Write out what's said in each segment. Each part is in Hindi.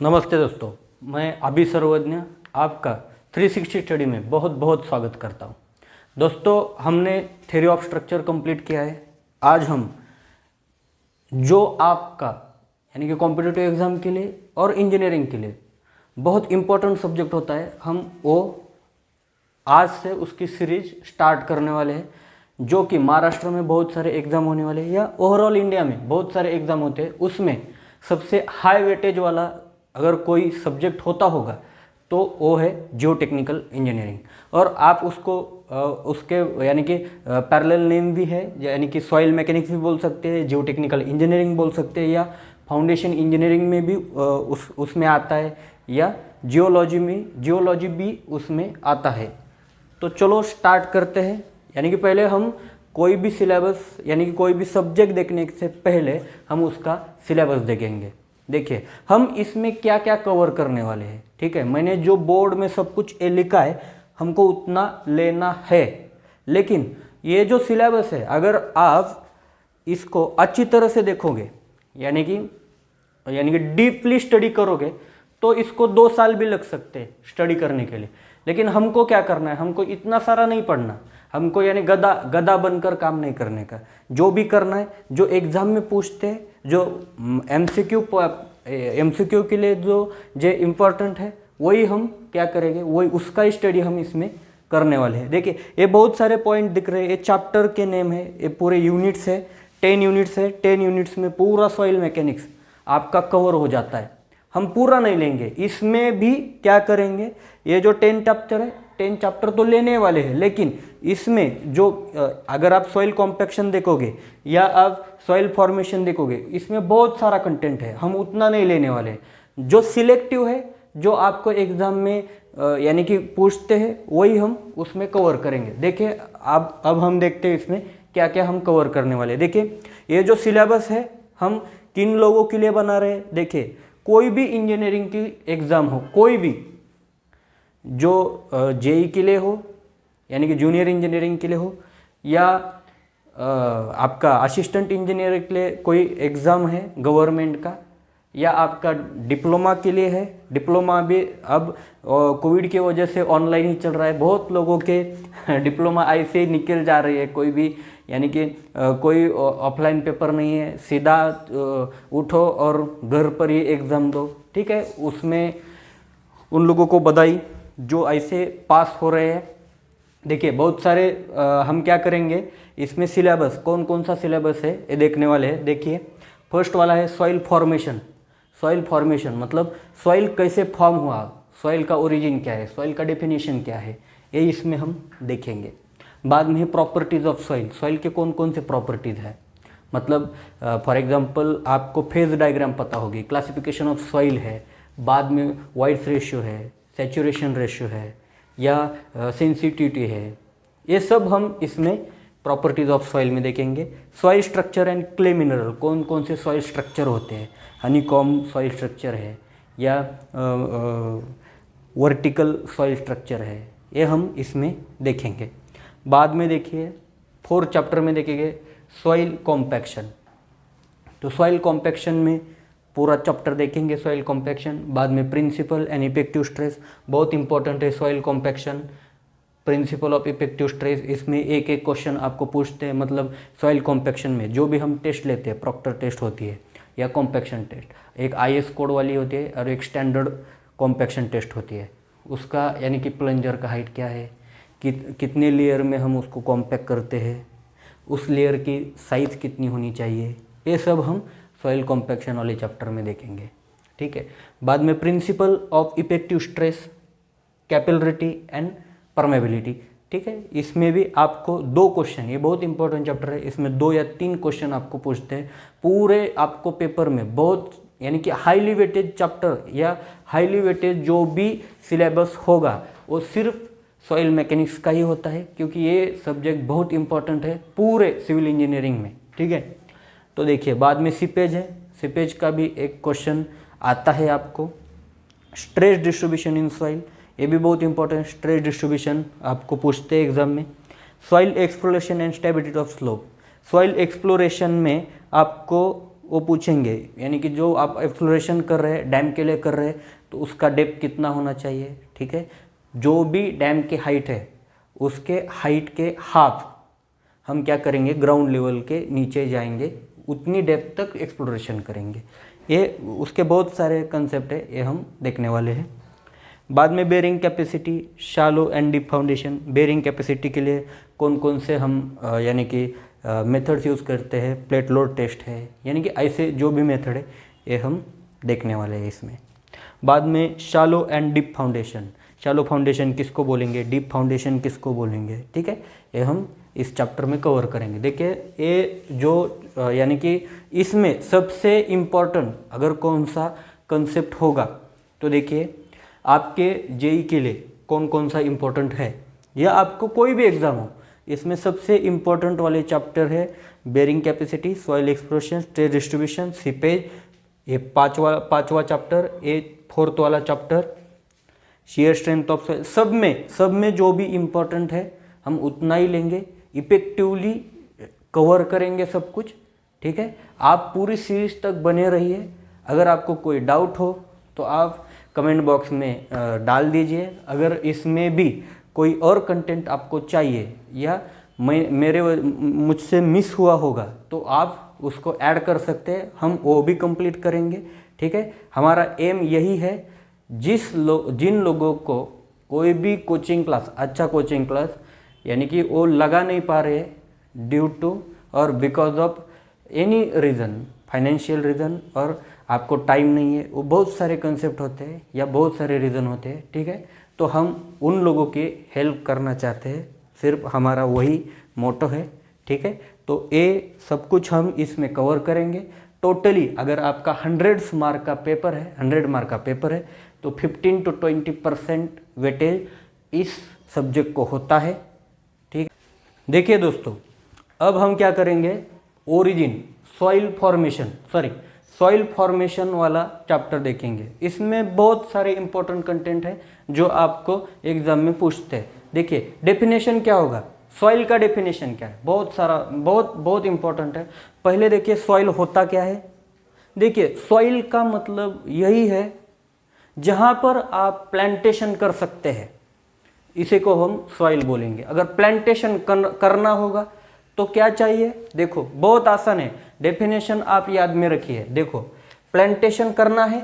नमस्ते दोस्तों, मैं अभी सर्वज्ञ आपका 360 स्टडी में बहुत बहुत स्वागत करता हूं। दोस्तों, हमने थ्योरी ऑफ स्ट्रक्चर कंप्लीट किया है। आज हम जो आपका यानी कि कॉम्पिटिटिव एग्ज़ाम के लिए और इंजीनियरिंग के लिए बहुत इम्पोर्टेंट सब्जेक्ट होता है, हम वो आज से उसकी सीरीज स्टार्ट करने वाले हैं। जो कि महाराष्ट्र में बहुत सारे एग्ज़ाम होने वाले हैं या ओवरऑल इंडिया में बहुत सारे एग्ज़ाम होते हैं, उसमें सबसे हाई वेटेज वाला अगर कोई सब्जेक्ट होता होगा तो वो है जियो टेक्निकल इंजीनियरिंग। और आप उसको उसके यानी कि पैरेलल नेम भी है, यानी कि सॉइल मैकेनिक्स भी बोल सकते हैं, जियो टेक्निकल इंजीनियरिंग बोल सकते हैं, या फाउंडेशन इंजीनियरिंग में भी उसमें आता है, या जियोलॉजी भी उसमें आता है। तो चलो स्टार्ट करते हैं। यानी कि पहले हम कोई भी सिलेबस यानी कि कोई भी सब्जेक्ट देखने से पहले हम उसका सिलेबस देखेंगे। देखिए, हम इसमें क्या क्या कवर करने वाले हैं। ठीक है, मैंने जो बोर्ड में सब कुछ ये लिखा है हमको उतना लेना है, लेकिन ये जो सिलेबस है अगर आप इसको अच्छी तरह से देखोगे यानी कि डीपली स्टडी करोगे तो इसको 2 साल भी लग सकते हैं स्टडी करने के लिए। लेकिन हमको क्या करना है, हमको इतना सारा नहीं पढ़ना, हमको यानी गधा बनकर काम नहीं करने का। जो भी करना है, जो एग्ज़ाम में पूछते हैं, जो एमसीक्यू के लिए जो इम्पोर्टेंट है वही हम क्या करेंगे, वही उसका स्टडी हम इसमें करने वाले हैं। देखिए, ये बहुत सारे पॉइंट दिख रहे हैं, ये चैप्टर के नेम है, ये पूरे यूनिट्स है, 10 यूनिट्स है। 10 यूनिट्स में पूरा सॉइल मैकेनिक्स आपका कवर हो जाता है। हम पूरा नहीं लेंगे, इसमें भी क्या करेंगे, ये जो 10 चैप्टर है, 10 चैप्टर तो लेने वाले हैं, लेकिन इसमें जो अगर आप सॉइल कॉम्पैक्शन देखोगे या आप सॉइल फॉर्मेशन देखोगे, इसमें बहुत सारा कंटेंट है, हम उतना नहीं लेने वाले। जो सिलेक्टिव है, जो आपको एग्ज़ाम में यानी कि पूछते हैं, वही हम उसमें कवर करेंगे। देखिए, अब हम देखते हैं इसमें क्या क्या हम कवर करने वाले। देखिए, ये जो सिलेबस है हम किन लोगों के लिए बना रहे हैं। देखिए, कोई भी इंजीनियरिंग की एग्ज़ाम हो, कोई भी जो जेई के लिए हो यानी कि जूनियर इंजीनियरिंग के लिए हो, या आपका असिस्टेंट इंजीनियर के लिए कोई एग्ज़ाम है गवर्नमेंट का, या आपका डिप्लोमा के लिए है। डिप्लोमा भी अब कोविड की वजह से ऑनलाइन ही चल रहा है, बहुत लोगों के डिप्लोमा ऐसे ही निकल जा रही है। कोई भी यानी कि कोई ऑफलाइन पेपर नहीं है, सीधा उठो और घर पर ही एग्ज़ाम दो। ठीक है, उसमें उन लोगों को बधाई जो ऐसे पास हो रहे हैं। देखिए, बहुत सारे हम क्या करेंगे इसमें, सिलेबस कौन कौन सा सिलेबस है ये देखने वाले हैं। देखिए, फर्स्ट वाला है सॉइल फॉर्मेशन। सॉइल फॉर्मेशन मतलब सॉइल कैसे फॉर्म हुआ, सॉइल का ओरिजिन क्या है, सॉइल का डेफिनेशन क्या है, ये इसमें हम देखेंगे। बाद में है प्रॉपर्टीज़ ऑफ सॉइल। सॉइल के कौन कौन से प्रॉपर्टीज़ है, मतलब फॉर एग्जांपल आपको फेज डायग्राम पता होगी, क्लासिफिकेशन ऑफ सॉइल है, बाद में वाइड्स रेशियो है, सैचुरेशन रेशियो है, या सेंसिटिविटी है। ये सब हम इसमें प्रॉपर्टीज़ ऑफ सॉइल में देखेंगे। Soil structure and clay mineral, कौन कौन से सॉइल स्ट्रक्चर होते हैं, हनीकॉम्ब सॉइल स्ट्रक्चर है या वर्टिकल सॉइल स्ट्रक्चर है, ये हम इसमें देखेंगे। बाद में देखिए 4th चैप्टर में देखेंगे सॉइल कॉम्पैक्शन। तो सॉइल कॉम्पैक्शन में पूरा चैप्टर देखेंगे सॉइल कॉम्पैक्शन। बाद में प्रिंसिपल एंड इफेक्टिव स्ट्रेस, बहुत इंपॉर्टेंट है soil compaction, principle of effective stress. इसमें एक एक क्वेश्चन आपको पूछते हैं, मतलब सॉइल कॉम्पैक्शन में जो भी हम टेस्ट लेते हैं, प्रॉक्टर टेस्ट होती है या कॉम्पैक्शन टेस्ट, एक IS कोड वाली होती है और एक स्टैंडर्ड कॉम्पैक्शन टेस्ट होती है। उसका यानी कि प्लंजर का हाइट क्या है, कितने लेयर में हम उसको कॉम्पैक्ट करते हैं, उस लेयर की साइज़ कितनी होनी चाहिए, ये सब हम सॉइल कॉम्पैक्शन वाले चैप्टर में देखेंगे। ठीक है, बाद में principle of effective stress, capillarity and permeability. ठीक है, इसमें भी आपको 2 क्वेश्चन, ये बहुत इंपॉर्टेंट चैप्टर है, इसमें 2 या 3 क्वेश्चन आपको पूछते हैं पूरे आपको पेपर में। बहुत यानी कि हाईली वेटेज चैप्टर या हाईली वेटेज जो भी सिलेबस होगा वो सिर्फ सॉइल मैकेनिक्स का ही होता है, क्योंकि ये सब्जेक्ट बहुत इंपॉर्टेंट है पूरे सिविल इंजीनियरिंग में। ठीक है, तो देखिए, बाद में सीपेज है, सीपेज का भी एक क्वेश्चन आता है आपको। स्ट्रेस डिस्ट्रीब्यूशन इन सॉइल, ये भी बहुत इंपॉर्टेंट, स्ट्रेस डिस्ट्रीब्यूशन आपको पूछते हैं एग्जाम में। Soil exploration and stability of slope, soil exploration में आपको वो पूछेंगे, यानी कि जो आप एक्सप्लोरेशन कर रहे हैं डैम के लिए कर रहे हैं तो उसका डेप्थ कितना होना चाहिए, ठीक है। जो भी डैम की हाइट है उसके हाइट के हाफ हम क्या करेंगे, ग्राउंड लेवल के नीचे जाएंगे, उतनी डेप्थ तक एक्सप्लोरेशन करेंगे। ये उसके बहुत सारे कंसेप्ट है, ये हम देखने वाले हैं। बाद में bearing capacity, shallow and deep foundation. Bearing capacity के लिए कौन कौन से हम यानी कि मेथड्स यूज़ करते हैं, प्लेट लोड टेस्ट है, यानी कि ऐसे जो भी मेथड है ये हम देखने वाले हैं इसमें। बाद में shallow and deep foundation. Shallow foundation किसको बोलेंगे, डीप फाउंडेशन किसको बोलेंगे, ठीक है, ये हम इस चैप्टर में कवर करेंगे। देखिए ये जो यानी कि इसमें सबसे इम्पोर्टेंट अगर कौन सा कंसेप्ट होगा तो देखिए आपके जेई के लिए कौन कौन सा इम्पोर्टेंट है, या आपको कोई भी एग्ज़ाम हो, इसमें सबसे इम्पोर्टेंट वाले चैप्टर है bearing capacity, soil exploration, stress distribution, seepage, ये पांचवा चैप्टर, ये फोर्थ वाला chapter, shear strength of soil. सब में जो भी इम्पोर्टेंट है हम उतना ही लेंगे, इफेक्टिवली कवर करेंगे सब कुछ, ठीक है। आप पूरी सीरीज तक बने रहिए। अगर आपको कोई डाउट हो तो आप कमेंट बॉक्स में डाल दीजिए। अगर इसमें भी कोई और कंटेंट आपको चाहिए या मुझसे मिस हुआ होगा तो आप उसको ऐड कर सकते हैं, हम वो भी कंप्लीट करेंगे, ठीक है। हमारा एम यही है, जिन लोगों को कोई भी कोचिंग क्लास, अच्छा कोचिंग क्लास यानी कि वो लगा नहीं पा रहे ड्यू टू और because of any reason, financial reason, और आपको टाइम नहीं है, वो बहुत सारे कंसेप्ट होते हैं या बहुत सारे रीज़न होते हैं, ठीक है। तो हम उन लोगों की हेल्प करना चाहते हैं, सिर्फ हमारा वही मोटो है, ठीक है। तो ये सब कुछ हम इसमें कवर करेंगे। टोटली अगर आपका 100 मार्क का पेपर है, 100 मार्क का पेपर है तो 15 to 20% वेटेज इस सब्जेक्ट को होता है, ठीक है। देखिए दोस्तों, अब हम क्या करेंगे, ओरिजिन, सॉइल फॉर्मेशन वाला चैप्टर देखेंगे। इसमें बहुत सारे इंपॉर्टेंट कंटेंट है जो आपको एग्जाम में पूछते हैं। देखिए डेफिनेशन क्या होगा, सॉइल का डेफिनेशन क्या है, बहुत इंपॉर्टेंट है। पहले देखिए सॉइल होता क्या है। देखिए सॉइल का मतलब यही है जहाँ पर आप प्लांटेशन कर सकते हैं, इसी को हम सॉइल बोलेंगे। अगर प्लांटेशन करना होगा तो क्या चाहिए, देखो बहुत आसान है, डेफिनेशन आप याद में रखिए। देखो प्लांटेशन करना है,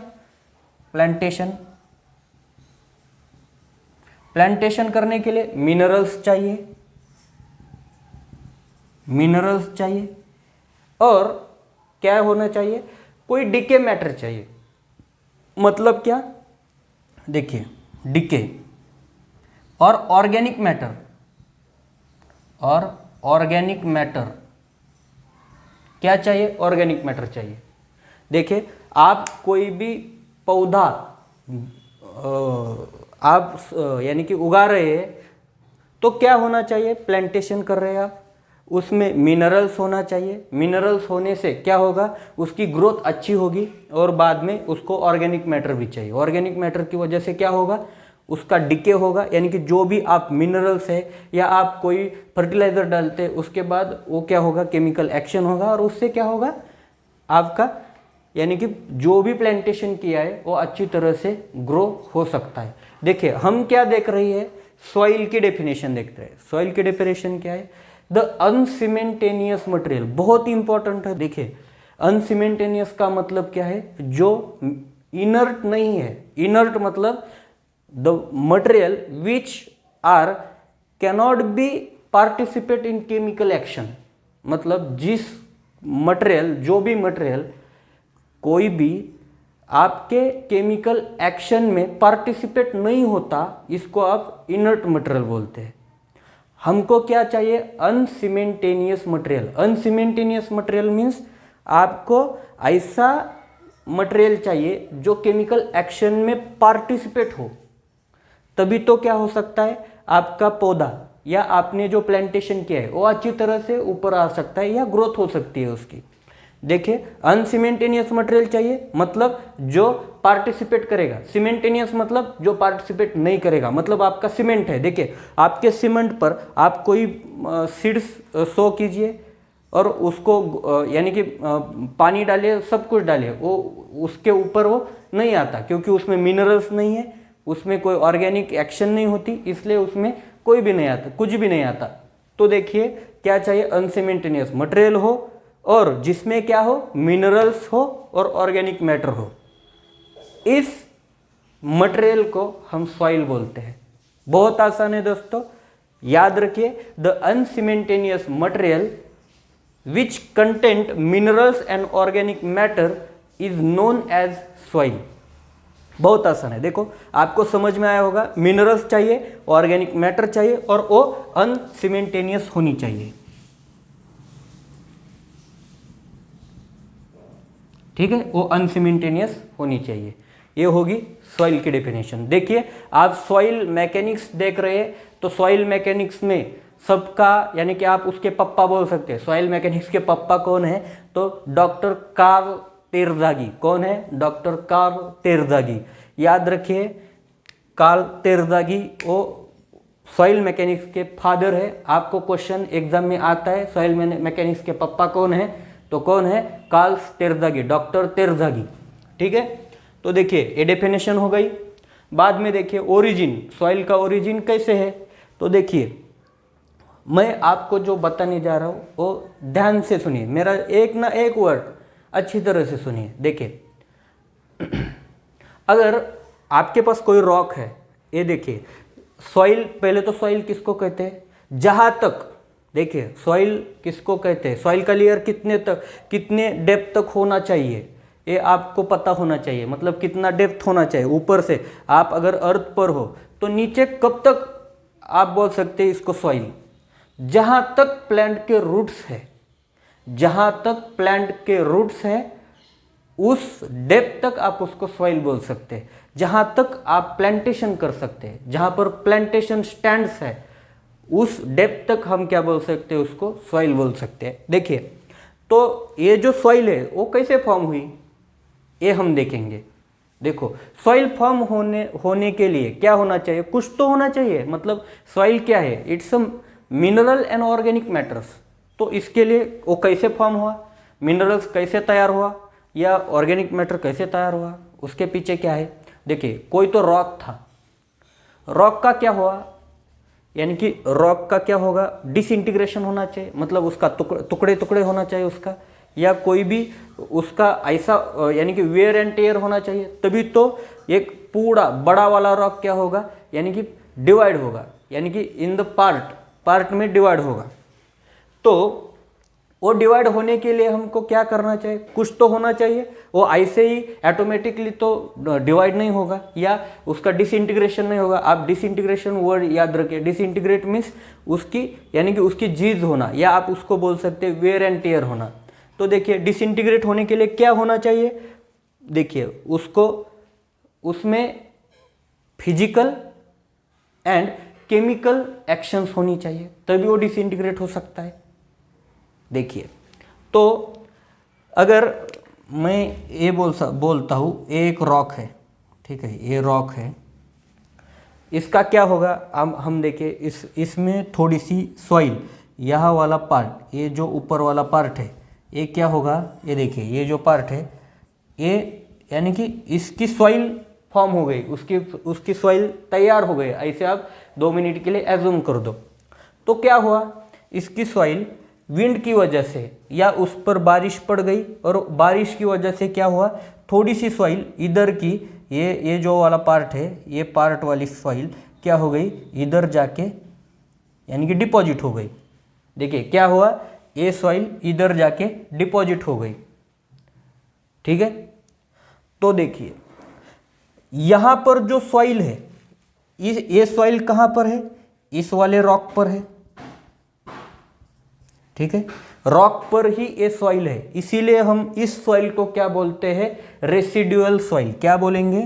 प्लांटेशन करने के लिए मिनरल्स चाहिए और क्या होना चाहिए, कोई डीके मैटर चाहिए। मतलब क्या, देखिए डीके और ऑर्गेनिक मैटर क्या चाहिए, ऑर्गेनिक मैटर चाहिए। देखिए आप कोई भी पौधा आप यानी कि उगा रहे हैं तो क्या होना चाहिए, प्लांटेशन कर रहे हैं आप, उसमें मिनरल्स होना चाहिए। मिनरल्स होने से क्या होगा, उसकी ग्रोथ अच्छी होगी और बाद में उसको ऑर्गेनिक मैटर भी चाहिए। ऑर्गेनिक मैटर की वजह से क्या होगा, उसका डिके होगा, यानी कि जो भी आप मिनरल्स है या आप कोई फर्टिलाइजर डालते हैं उसके बाद वो क्या होगा, केमिकल एक्शन होगा और उससे क्या होगा आपका, यानी कि जो भी प्लांटेशन किया है वो अच्छी तरह से ग्रो हो सकता है। देखिए हम क्या देख रही है, सॉइल की डेफिनेशन देख रहे हैं। सॉइल की डेफिनेशन क्या है, द अनसीमेंटेनियस मटेरियल, बहुत इंपॉर्टेंट है। देखिए अनसीमेंटेनियस का मतलब क्या है, जो इनर्ट नहीं है। इनर्ट मतलब the material which are cannot be participate in chemical action. मतलब जिस मटेरियल, जो भी मटेरियल कोई भी आपके केमिकल एक्शन में पार्टिसिपेट नहीं होता, इसको आप इनर्ट मटेरियल बोलते हैं। हमको क्या चाहिए, अनसीमेंटेनियस मटेरियल। अनसीमेंटेनियस मटेरियल मीन्स आपको ऐसा मटेरियल चाहिए जो केमिकल एक्शन में पार्टिसिपेट हो, तभी तो क्या हो सकता है, आपका पौधा या आपने जो प्लांटेशन किया है वो अच्छी तरह से ऊपर आ सकता है या ग्रोथ हो सकती है उसकी। देखिए अनसीमेंटेनियस मटेरियल चाहिए मतलब जो पार्टिसिपेट करेगा, सीमेंटेनियस मतलब जो पार्टिसिपेट नहीं करेगा। मतलब आपका सीमेंट है, देखिए आपके सीमेंट पर आप कोई सीड्स सो कीजिए, और उसको यानी कि पानी डालिए, सब कुछ डालिए, वो उसके ऊपर वो नहीं आता, क्योंकि उसमें मिनरल्स नहीं है, उसमें कोई ऑर्गेनिक एक्शन नहीं होती, इसलिए उसमें कोई भी नहीं आता, कुछ भी नहीं आता। तो देखिए क्या चाहिए, अनसिमेंटेनियस मटेरियल हो और जिसमें क्या हो, मिनरल्स हो और ऑर्गेनिक मैटर हो। इस मटेरियल को हम सॉइल बोलते हैं। बहुत आसान है दोस्तों, याद रखिए, द अनसिमेंटेनियस material which content minerals and organic matter is known as soil. बहुत आसान है, देखो आपको समझ में आया होगा। मिनरल्स चाहिए, ऑर्गेनिक मैटर चाहिए और वो अनसिमेंटेनियस होनी चाहिए। ठीक है, वो अनसिमेंटेनियस होनी चाहिए। ये होगी सॉइल की डेफिनेशन। देखिए आप सॉइल मैकेनिक्स देख रहे हैं, तो सॉइल मैकेनिक्स में सबका यानी कि आप उसके पप्पा बोल सकते हैं। सॉइल मैकेनिक्स के पप्पा कौन है, तो डॉक्टर कार्ल तेरज़ागी। कौन है, डॉक्टर कार्ल तेरज़ागी। याद रखिए, कार्ल तेरज़ागी वो सॉइल मैकेनिक्स के फादर है। आपको क्वेश्चन एग्जाम में आता है, सॉइल मैकेनिक्स के पप्पा कौन है, तो कौन है, कार्ल तेरज़ागी, डॉक्टर तेरज़ागी। ठीक है, तो देखिए ये डेफिनेशन हो गई। बाद में देखिए ओरिजिन, सॉइल का ओरिजिन कैसे है, तो देखिए मैं आपको जो बताने जा रहा हूँ वो ध्यान से सुनिए, मेरा एक ना एक वर्ड अच्छी तरह से सुनिए। देखिए अगर आपके पास कोई रॉक है, ये देखिए सॉइल, पहले तो सॉइल किसको कहते हैं, जहाँ तक, देखिए सॉइल किसको कहते हैं, सॉइल का लेयर कितने तक, कितने डेप्थ तक होना चाहिए, ये आपको पता होना चाहिए। मतलब कितना डेप्थ होना चाहिए ऊपर से, आप अगर अर्थ पर हो तो नीचे कब तक आप बोल सकते हैं इसको सॉइल, जहाँ तक प्लांट के रूट्स है, जहाँ तक प्लांट के रूट्स है उस डेप्थ तक आप उसको सॉइल बोल सकते हैं। जहाँ तक आप प्लांटेशन कर सकते हैं, जहाँ पर प्लांटेशन स्टैंड्स है, उस डेप्थ तक हम क्या बोल सकते हैं, उसको सॉइल बोल सकते हैं। देखिए तो ये जो सॉइल है वो कैसे फॉर्म हुई, ये हम देखेंगे। देखो सॉइल फॉर्म होने के लिए क्या होना चाहिए, कुछ तो होना चाहिए। मतलब सॉइल क्या है, it's a mineral and organic matters. तो इसके लिए वो कैसे फॉर्म हुआ, मिनरल्स कैसे तैयार हुआ या ऑर्गेनिक मैटर कैसे तैयार हुआ, उसके पीछे क्या है। देखिए कोई तो रॉक था, रॉक का क्या हुआ, यानी कि रॉक का क्या होगा, डिसइंटीग्रेशन होना चाहिए, मतलब उसका टुकड़े टुकड़े होना चाहिए उसका, या कोई भी उसका ऐसा यानी कि वेयर एंड टेयर होना चाहिए, तभी तो एक पूरा बड़ा वाला रॉक क्या होगा, यानी कि डिवाइड होगा, यानी कि इन द पार्ट में डिवाइड होगा। तो वो डिवाइड होने के लिए हमको क्या करना चाहिए, कुछ तो होना चाहिए। वो ऐसे ही ऑटोमेटिकली तो डिवाइड नहीं होगा या उसका डिसइंटीग्रेशन नहीं होगा। आप डिसइंटीग्रेशन वर्ड याद रखिए, डिसइंटीग्रेट मीन्स उसकी यानी कि उसकी जीज होना, या आप उसको बोल सकते हैं वेयर एंड टेयर होना। तो देखिए डिसइंटीग्रेट होने के लिए क्या होना चाहिए, देखिए उसको उसमें फिजिकल एंड केमिकल एक्शंस होनी चाहिए, तभी वो डिसइंटीग्रेट हो सकता है। देखिए तो अगर मैं ये बोलता हूँ, एक रॉक है, ठीक है, ये रॉक है, इसका क्या होगा, हम देखिए इसमें थोड़ी सी सॉइल, यह वाला पार्ट, ये जो ऊपर वाला पार्ट है, ये क्या होगा, ये देखिए ये जो पार्ट है, ये यानी कि इसकी सॉइल फॉर्म हो गई, उसकी सॉइल तैयार हो गई। ऐसे आप 2 मिनट के लिए एज्यूम कर दो। तो क्या हुआ, इसकी सॉइल विंड की वजह से या उस पर बारिश पड़ गई, और बारिश की वजह से क्या हुआ, थोड़ी सी सॉइल इधर की, ये जो वाला पार्ट है, ये पार्ट वाली सॉइल क्या हो गई, इधर जाके यानी कि डिपॉजिट हो गई। देखिए क्या हुआ, ये सॉइल इधर जाके डिपॉजिट हो गई। ठीक है, तो देखिए यहाँ पर जो सॉइल है, ये सॉइल कहाँ पर है, इस वाले रॉक पर है। ठीक है, रॉक पर ही ये सॉइल है, इसीलिए हम इस सॉइल को क्या बोलते हैं, रेसिडुअल सॉइल। क्या बोलेंगे,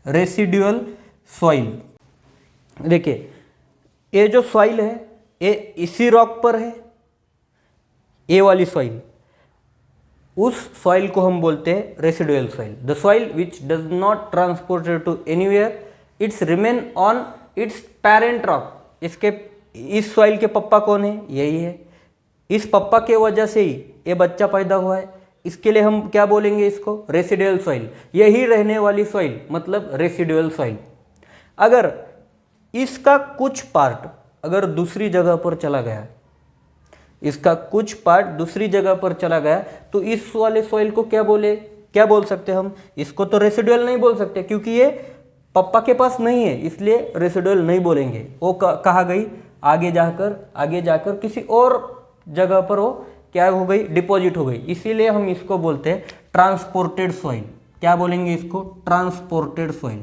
रेसिडुअल सॉइल। देखिए ये जो सॉइल है ये इसी रॉक पर है, ये वाली सॉइल, उस सॉइल को हम बोलते हैं residual soil. The soil which does not transported to anywhere, it's remain on its parent rock. इस सॉइल के पप्पा कौन है, यही है, इस पप्पा के वजह से ही ये बच्चा पैदा हुआ है, इसके लिए हम क्या बोलेंगे, इसको रेसिडुअल सॉइल, यही रहने वाली सॉइल मतलब रेसिडुअल सॉइल। अगर इसका कुछ पार्ट अगर दूसरी जगह पर चला गया, इसका कुछ पार्ट दूसरी जगह पर चला गया, तो इस वाले सॉइल को क्या बोल सकते हैं हम, इसको तो रेसिडुअल नहीं बोल सकते क्योंकि ये पप्पा के पास नहीं है, इसलिए रेसिडुअल नहीं बोलेंगे। वो कहाँ गई, आगे जाकर किसी और जगह पर वो क्या हो गई, डिपॉजिट हो गई, इसीलिए हम इसको बोलते हैं ट्रांसपोर्टेड सॉइल। क्या बोलेंगे इसको, ट्रांसपोर्टेड सॉइल।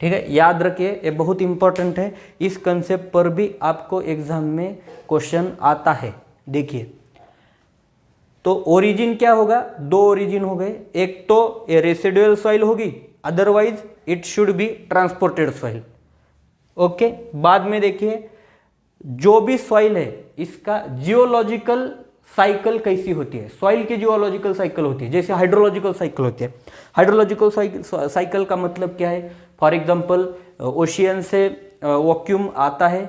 ठीक है, याद रखिए, ये बहुत इंपॉर्टेंट है, इस कंसेप्ट पर भी आपको एग्जाम में क्वेश्चन आता है। देखिए, तो ओरिजिन क्या होगा, दो ओरिजिन हो गए, एक तो ये रेसिडुअल सॉइल होगी, otherwise it should be transported soil. Okay, बाद में देखिए जो भी सॉइल है इसका जियोलॉजिकल साइकिल कैसी होती है, सॉइल की जियोलॉजिकल साइकिल होती है, जैसे हाइड्रोलॉजिकल साइकिल होती है। हाइड्रोलॉजिकल साइकिल का मतलब क्या है, फॉर एग्जांपल ओशियन से वैक्यूम आता है,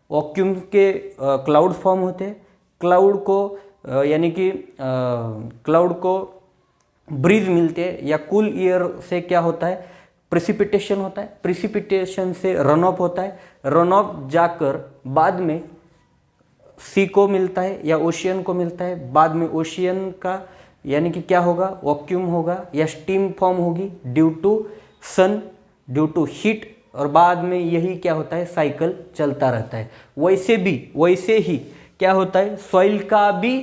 वैक्यूम के क्लाउड फॉर्म होते हैं, क्लाउड को यानी कि क्लाउड को ब्रीज मिलते हैं, या कूल एयर से क्या होता है, प्रेसिपिटेशन होता है, प्रेसिपिटेशन से रन ऑफ होता है, रन ऑफ जाकर बाद में सी को मिलता है या ओशियन को मिलता है, बाद में ओशियन का यानी कि क्या होगा, वैक्यूम होगा या स्टीम फॉर्म होगी due to sun, due to heat, और बाद में यही क्या होता है, साइकिल चलता रहता है। वैसे ही क्या होता है, सॉइल का भी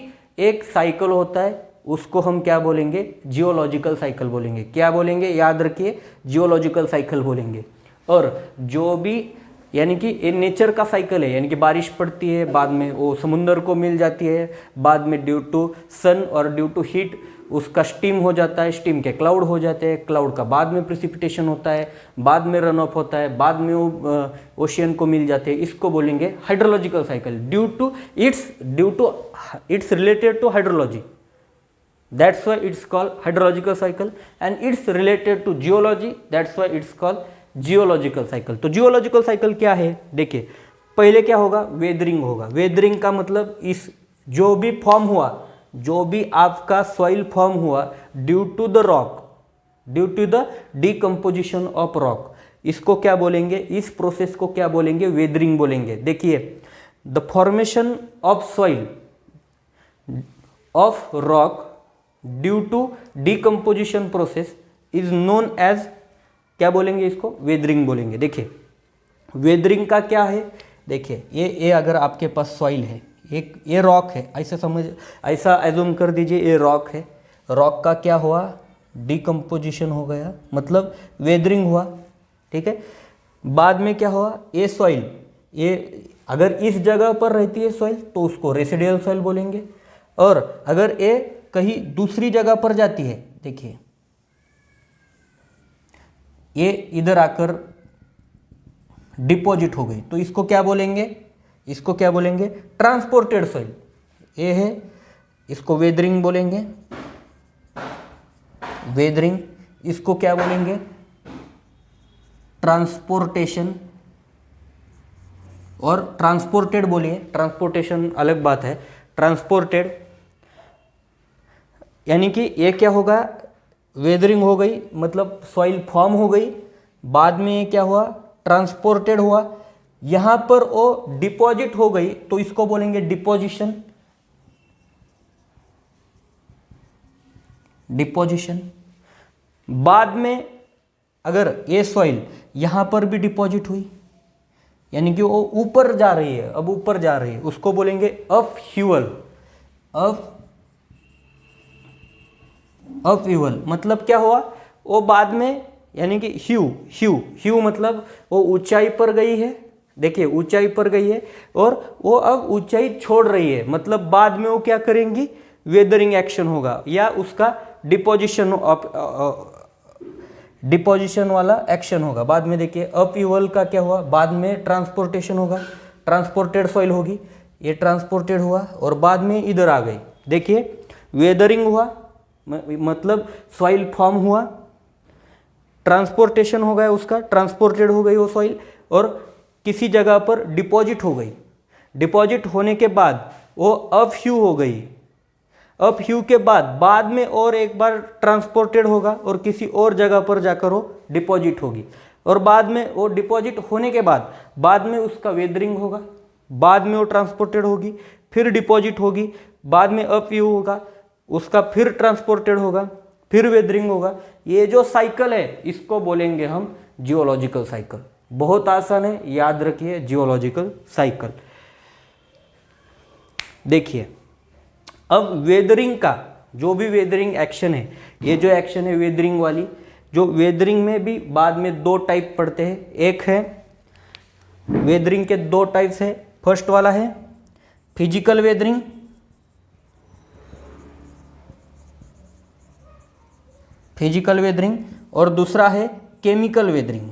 एक साइकिल होता है, उसको हम क्या बोलेंगे, जियोलॉजिकल साइकिल बोलेंगे। क्या बोलेंगे, याद रखिए, जियोलॉजिकल साइकिल बोलेंगे। और जो भी यानी कि ये नेचर का साइकिल है, यानी कि बारिश पड़ती है, बाद में वो समुंदर को मिल जाती है, बाद में ड्यू टू सन और ड्यू टू हीट उसका स्टीम हो जाता है, स्टीम के क्लाउड हो जाते हैं, क्लाउड का बाद में प्रेसिपिटेशन होता है, बाद में रन ऑफ होता है, बाद में वो ओशियन को मिल जाते हैं, इसको बोलेंगे hydrological cycle. Due to it's related to hydrology, that's why it's called hydrological cycle, and it's related to geology, that's why it's called geological cycle। तो geological cycle क्या है, देखिए पहले क्या होगा, वेदरिंग होगा। वेदरिंग का मतलब इस जो भी फॉर्म हुआ, जो भी आपका सॉइल फॉर्म हुआ due to the rock, due to the decomposition of rock, इसको क्या बोलेंगे, इस प्रोसेस को क्या बोलेंगे, वेदरिंग बोलेंगे। देखिए, the formation of soil of rock due to decomposition process is known as, क्या बोलेंगे इसको, वेदरिंग बोलेंगे। देखिए वेदरिंग का क्या है, देखिए ये अगर आपके पास सॉइल है, एक ये रॉक है, ऐसा एज्यूम कर दीजिए ये रॉक है, रॉक का क्या हुआ, डिकम्पोजिशन हो गया, मतलब वेदरिंग हुआ। ठीक है, बाद में क्या हुआ, ये सॉइल, ये अगर इस जगह पर रहती है सॉइल तो उसको रेसिडुअल सॉइल बोलेंगे, और अगर ये कहीं दूसरी जगह पर जाती है, देखिए ये इधर आकर डिपॉजिट हो गई, तो इसको क्या बोलेंगे, इसको क्या बोलेंगे, ट्रांसपोर्टेड सॉइल। ये है, इसको वेदरिंग बोलेंगे, वेदरिंग, इसको क्या बोलेंगे, ट्रांसपोर्टेशन, और ट्रांसपोर्टेड बोलिए, ट्रांसपोर्टेशन अलग बात है, ट्रांसपोर्टेड यानी कि ये क्या होगा, वेदरिंग हो गई, मतलब सॉइल फॉर्म हो गई, बाद में ये क्या हुआ, ट्रांसपोर्टेड हुआ, यहां पर वो डिपॉजिट हो गई, तो इसको बोलेंगे डिपोजिशन, डिपोजिशन। बाद में अगर ये सॉइल यहां पर भी डिपॉजिट हुई, यानी कि वो ऊपर जा रही है, अब ऊपर जा रही है, उसको बोलेंगे अपह्यूअल, अपह्यूअल मतलब क्या हुआ, वो बाद में यानी कि ह्यू मतलब वो ऊंचाई पर गई है, देखिए ऊंचाई पर गई है, और वो अब ऊंचाई छोड़ रही है, मतलब बाद में वो क्या करेंगी, वेदरिंग एक्शन होगा, या उसका डिपोजिशन वाला एक्शन होगा। बाद में देखिए अपह्यूअल का क्या हुआ, बाद में ट्रांसपोर्टेशन होगा, ट्रांसपोर्टेड सॉइल होगी, ये ट्रांसपोर्टेड हुआ और बाद में इधर आ गई। देखिए वेदरिंग हुआ मतलब सॉइल फॉर्म हुआ, ट्रांसपोर्टेशन हो गया उसका, ट्रांसपोर्टेड हो गई वो सॉइल, और किसी जगह पर डिपॉजिट हो गई, डिपॉजिट होने के बाद वो अपह्यू हो गई, अपह्यू के बाद में और एक बार ट्रांसपोर्टेड होगा और किसी और जगह पर जाकर वो डिपॉजिट होगी, और बाद में वो डिपॉजिट होने के बाद में उसका वेदरिंग होगा, बाद में वो ट्रांसपोर्टेड होगी, फिर डिपॉजिट होगी, बाद में अपह्यू होगा, उसका फिर ट्रांसपोर्टेड होगा, फिर वेदरिंग होगा। ये जो साइकिल है इसको बोलेंगे हम जियोलॉजिकल साइकिल। बहुत आसान है, याद रखिए जियोलॉजिकल साइकिल। देखिए अब वेदरिंग का जो भी वेदरिंग एक्शन है, ये जो एक्शन है वेदरिंग वाली, जो वेदरिंग में भी बाद में दो टाइप पढ़ते हैं। एक है वेदरिंग के दो टाइप्स है, फर्स्ट वाला है फिजिकल वेदरिंग, फिजिकल वेदरिंग, और दूसरा है केमिकल वेदरिंग।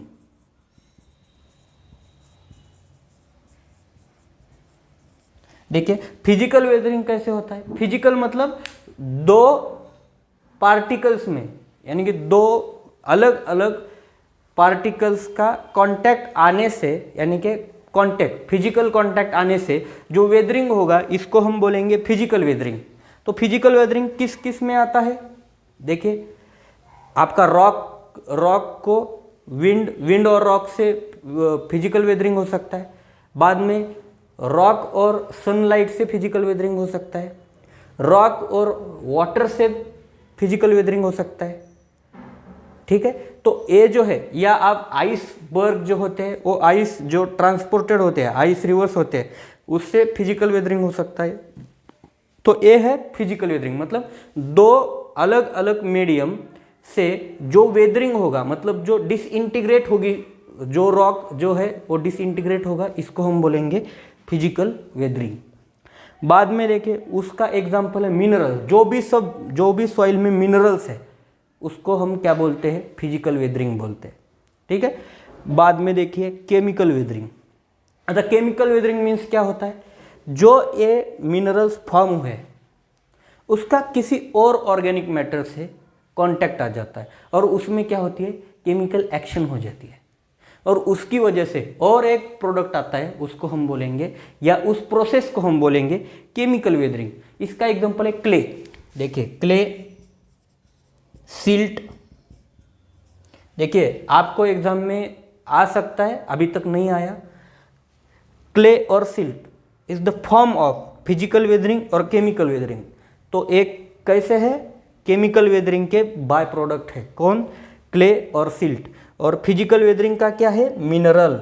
देखिए फिजिकल वेदरिंग कैसे होता है। फिजिकल मतलब दो पार्टिकल्स में, यानी कि दो अलग अलग पार्टिकल्स का कांटेक्ट आने से, यानी कि कांटेक्ट, फिजिकल कांटेक्ट आने से जो वेदरिंग होगा इसको हम बोलेंगे फिजिकल वेदरिंग। तो फिजिकल वेदरिंग किस किस में आता है। देखिए आपका रॉक को विंड और रॉक से फिजिकल वेदरिंग हो सकता है, बाद में रॉक और सनलाइट से फिजिकल वेदरिंग हो सकता है, रॉक और वाटर से फिजिकल वेदरिंग हो सकता है। ठीक है, तो ये जो है, या आप आइसबर्ग जो होते हैं, वो आइस जो ट्रांसपोर्टेड होते हैं, आइस रिवर्स होते हैं, उससे फिजिकल वेदरिंग हो सकता है। तो ये है फिजिकल वेदरिंग, मतलब दो अलग अलग मीडियम से जो वेदरिंग होगा, मतलब जो डिसइंटीग्रेट होगी, जो रॉक जो है वो डिसइंटीग्रेट होगा, इसको हम बोलेंगे फिजिकल वेदरिंग। बाद में देखिए उसका एग्जाम्पल है मिनरल, जो भी सॉइल में मिनरल्स है उसको हम क्या बोलते हैं, फिजिकल वेदरिंग बोलते हैं। ठीक है, बाद में देखिए केमिकल वेदरिंग। अच्छा, केमिकल वेदरिंग मीन्स क्या होता है, जो ये मिनरल्स फॉर्म हुए उसका किसी और ऑर्गेनिक मैटर से कांटेक्ट आ जाता है और उसमें क्या होती है, केमिकल एक्शन हो जाती है, और उसकी वजह से और एक प्रोडक्ट आता है, उसको हम बोलेंगे, या उस प्रोसेस को हम बोलेंगे केमिकल वेदरिंग। इसका एग्जांपल है क्ले। देखिए क्ले, सिल्ट। देखिए आपको एग्जाम में आ सकता है, अभी तक नहीं आया। क्ले और silt is the form of physical weathering और केमिकल वेदरिंग। तो एक कैसे है, केमिकल वेदरिंग के बाय प्रोडक्ट है कौन, क्ले और सिल्ट, और फिजिकल वेदरिंग का क्या है, मिनरल।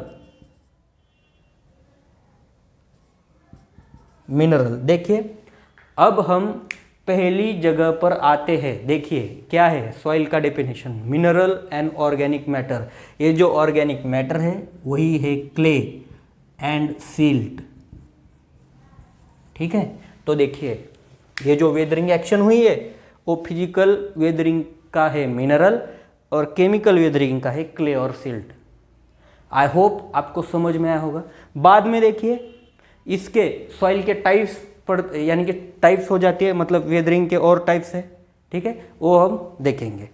देखिए अब हम पहली जगह पर आते हैं। देखिए क्या है सॉइल का definition, mineral and organic matter. ये जो ऑर्गेनिक मैटर है वही है क्ले एंड सिल्ट। ठीक है, तो देखिए ये जो वेदरिंग एक्शन हुई है वो फिजिकल वेदरिंग का है मिनरल, और केमिकल वेदरिंग का है क्ले और सिल्ट। आई होप आपको समझ में आया होगा। बाद में देखिए इसके सॉइल के टाइप्स यानी कि टाइप्स हो जाती है, मतलब वेदरिंग के और टाइप्स है। ठीक है, वो हम देखेंगे।